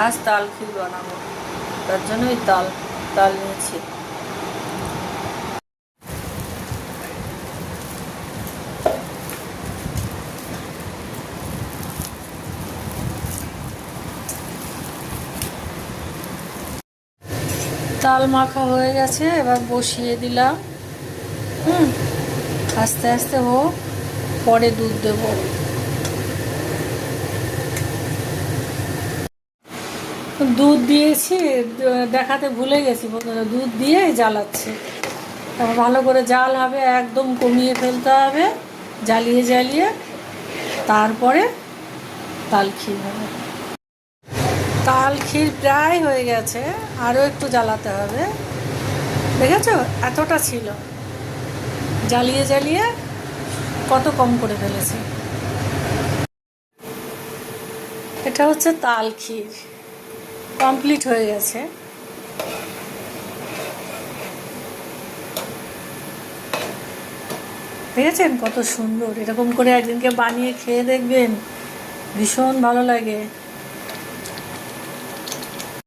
আজ তাল ক্ষীর বানাবো, তার জন্যই তাল তাল নিয়েছি। তাল মাখা হয়ে গেছে, এবার বসিয়ে দিলাম। আস্তে আস্তে হোক, পরে দুধ দেব। দুধ দিয়েছি, দেখাতে ভুলে গেছি, দুধ দিয়ে জ্বালাচ্ছি। তারপর ভালো করে জাল হবে, একদম কমিয়ে ফেলতে হবে, জ্বালিয়ে জ্বালিয়ে তারপরে তাল ক্ষীর হবে। তাল ক্ষীর প্রায় হয়ে গেছে, আরও একটু জ্বালাতে হবে। দেখেছো, এতটা ছিল, জ্বালিয়ে জ্বালিয়ে কত কম করে ফেলেছি। এটা হচ্ছে তাল ক্ষীর, কমপ্লিট হয়ে গেছে। দেখেছেন কত সুন্দর, এরকম করে একদিনকে বানিয়ে খেয়ে দেখবেন, ভীষণ ভালো লাগে।